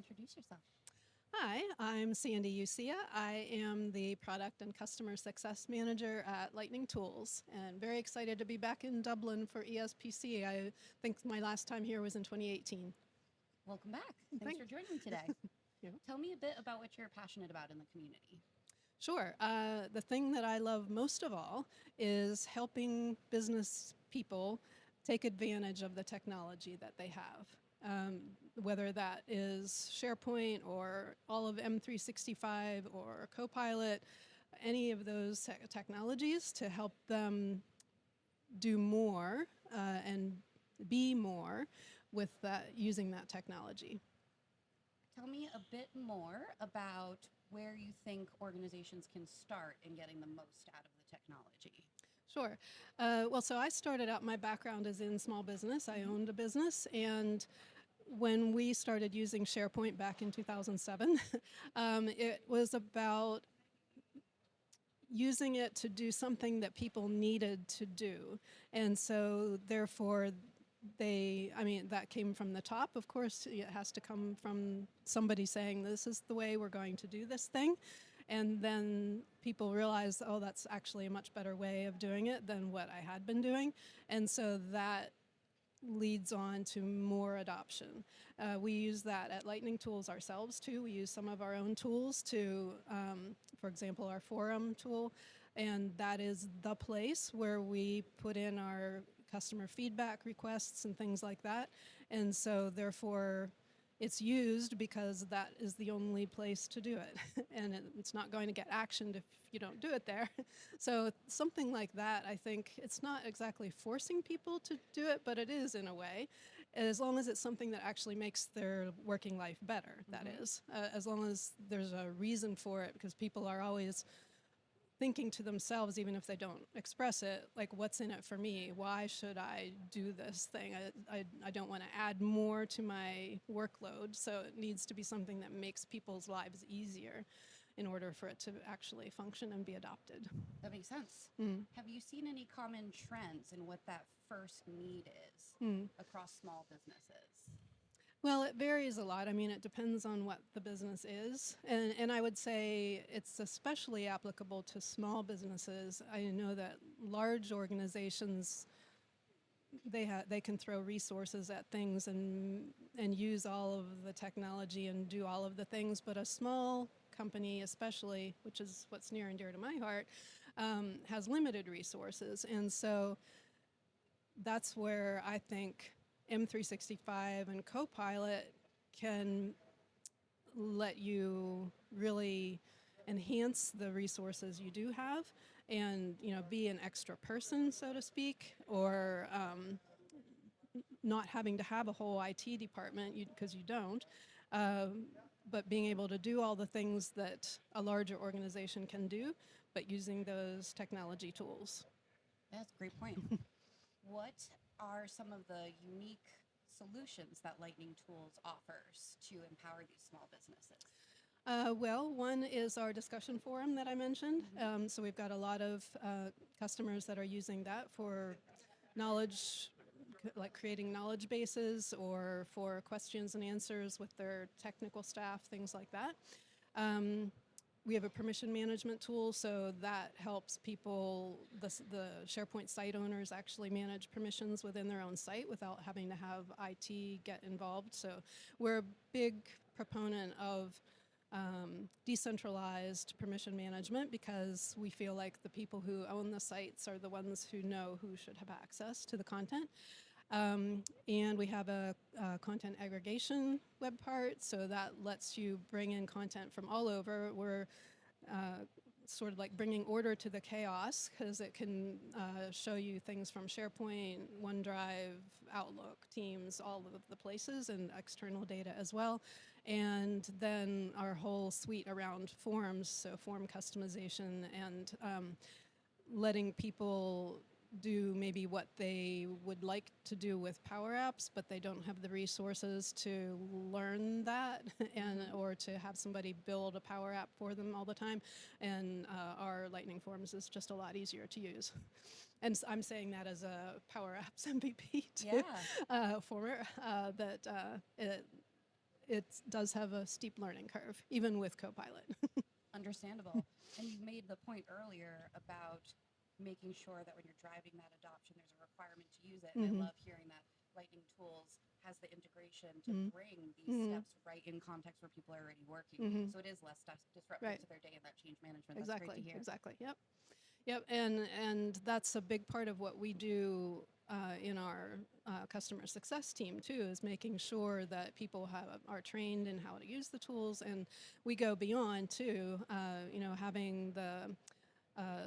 introduce yourself. Hi, I'm Sandy Ussia. I am the Product and Customer Success Manager at Lightning Tools, and very excited to be back in Dublin for ESPC. I think my last time here was in 2018. Welcome back. Thanks for joining me today. Yeah. Tell me a bit about what you're passionate about in the community. Sure. The thing that I love most of all is helping business people take advantage of the technology that they have. Whether that is SharePoint or all of M365 or Copilot, any of those technologies to help them do more and be more with that, using that technology. Tell me a bit more about where you think organizations can start in getting the most out of the technology. Sure. So I started out, my background is in small business. I owned a business, and when we started using SharePoint back in 2007, it was about using it to do something that people needed to do. And so therefore, that came from the top. Of course, it has to come from somebody saying, this is the way we're going to do this thing. And then people realize, oh, that's actually a much better way of doing it than what I had been doing. And so that leads on to more adoption. We use that at Lightning Tools ourselves too. We use some of our own tools to, for example, our forum tool, and that is the place where we put in our customer feedback requests and things like that. And so therefore it's used because that is the only place to do it. And it's not going to get actioned if you don't do it there. So something like that, I think, it's not exactly forcing people to do it, but it is in a way, as long as it's something that actually makes their working life better, that is. As long as there's a reason for it, because people are always thinking to themselves, even if they don't express it, like, what's in it for me? Why should I do this thing? I don't want to add more to my workload, so it needs to be something that makes people's lives easier in order for it to actually function and be adopted. That makes sense. Have you seen any common trends in what that first need is across small businesses? Well, it varies a lot. I mean, it depends on what the business is. And I would say it's especially applicable to small businesses. I know that large organizations, they can throw resources at things and use all of the technology and do all of the things. But a small company, especially, which is what's near and dear to my heart, has limited resources. And so that's where I think M365 and Copilot can let you really enhance the resources you do have and, be an extra person, so to speak, or not having to have a whole IT department because you don't, but being able to do all the things that a larger organization can do, but using those technology tools. That's a great point. What are some of the unique solutions that Lightning Tools offers to empower these small businesses? One is our discussion forum that I mentioned. So we've got a lot of customers that are using that for knowledge, like creating knowledge bases or for questions and answers with their technical staff, things like that. We have a permission management tool, so that helps people, the SharePoint site owners, actually manage permissions within their own site without having to have IT get involved. So we're a big proponent of decentralized permission management because we feel like the people who own the sites are the ones who know who should have access to the content. And we have a content aggregation web part, so that lets you bring in content from all over. We're sort of like bringing order to the chaos because it can show you things from SharePoint, OneDrive, Outlook, Teams, all of the places, and external data as well. And then our whole suite around forms, so form customization and letting people do maybe what they would like to do with Power Apps, but they don't have the resources to learn that and or to have somebody build a Power App for them all the time. And our Lightning Forms is just a lot easier to use. And I'm saying that as a Power Apps MVP too, former, that it does have a steep learning curve, even with Copilot. Understandable. And you made the point earlier about making sure that when you're driving that adoption, there's a requirement to use it. And I love hearing that Lightning Tools has the integration to bring these steps right in context where people are already working. So it is less disruptive to their day and that change management. That's great to hear. Exactly. Yep. And that's a big part of what we do in our customer success team too, is making sure that people are trained in how to use the tools, and we go beyond too. Having the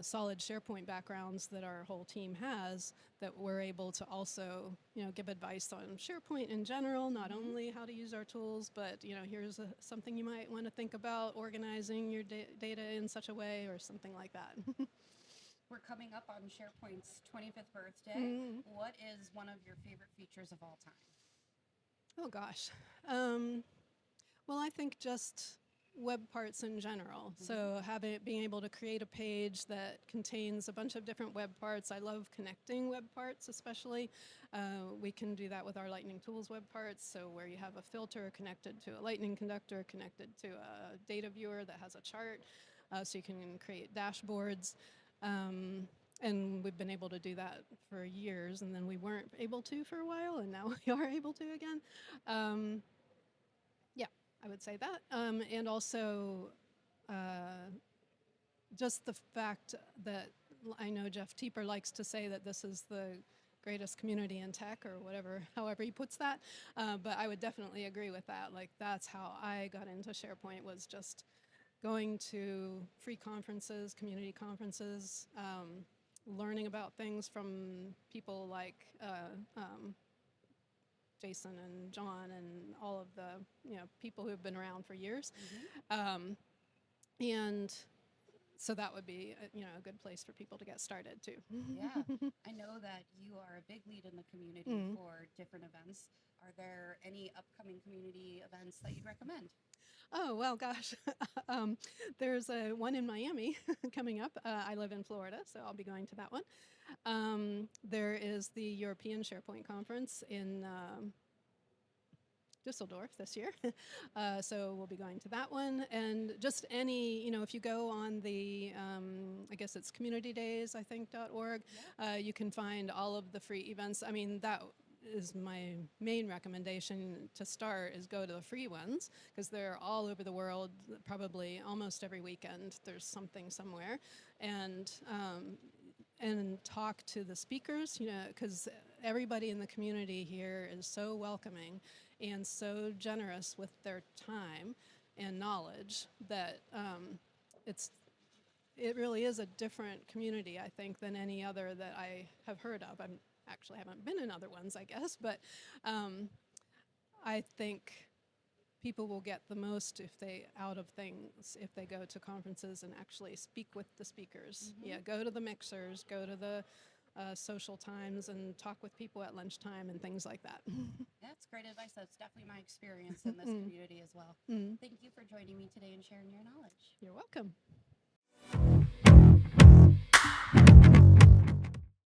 solid SharePoint backgrounds that our whole team has, that we're able to also, give advice on SharePoint in general, not only how to use our tools, but, here's something you might want to think about organizing your data in such a way, or something like that. We're coming up on SharePoint's 25th birthday. What is one of your favorite features of all time? Oh, gosh. Well, I think just web parts in general. So being able to create a page that contains a bunch of different web parts. I love connecting web parts, especially. We can do that with our Lightning Tools web parts. So where you have a filter connected to a Lightning conductor, connected to a data viewer that has a chart, so you can create dashboards. And we've been able to do that for years, and then we weren't able to for a while, and now we are able to again. I would say that. And also just the fact that I know Jeff Teeper likes to say that this is the greatest community in tech, or however he puts that. But I would definitely agree with that. Like, that's how I got into SharePoint, was just going to free conferences, community conferences, learning about things from people like Jason and John and all of the people who have been around for years, and so that would be a good place for people to get started too. Yeah, I know that you are a big lead in the community for different events. Are there any upcoming community events that you'd recommend? Oh, well, gosh. There's one in Miami coming up. I live in Florida, so I'll be going to that one. There is the European SharePoint Conference in Düsseldorf this year. So we'll be going to that one. And just any, if you go on the, I guess it's communitydays, I think, .org, you can find all of the free events. I mean, that is my main recommendation to start, is go to the free ones, because they're all over the world. Probably almost every weekend there's something somewhere, and talk to the speakers, because everybody in the community here is so welcoming and so generous with their time and knowledge that it really is a different community, I think, than any other that I have heard of. I actually haven't been in other ones, I guess, but I think people will get the most if they go to conferences and actually speak with the speakers. Go to the mixers, go to the social times, and talk with people at lunchtime and things like that. That's great advice. That's definitely my experience in this community as well. Thank you for joining me today and sharing your knowledge. You're welcome.